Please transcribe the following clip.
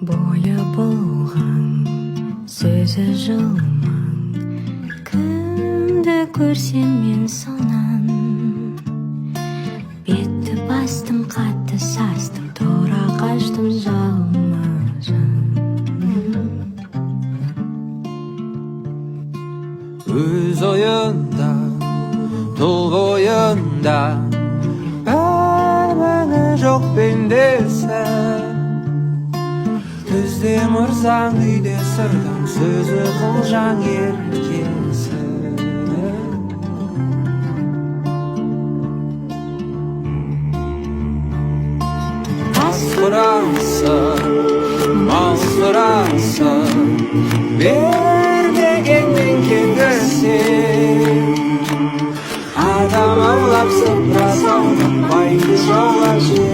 бойы болған сөзі жылмаң, кімді көрсем мен сонан бетті бастым, қатты састым, тұра қаштым жалма-жан. Өз ойында, тұл бойында мәні жоқ пендесі, түзде мырзаң, үйде сырдаң, сөзі қылжаң еркесі. Ас сұрансың, мал сұрансың, бер дегенмен келгірсең, адам аулап сыпыра салдым, байды жаулап жер.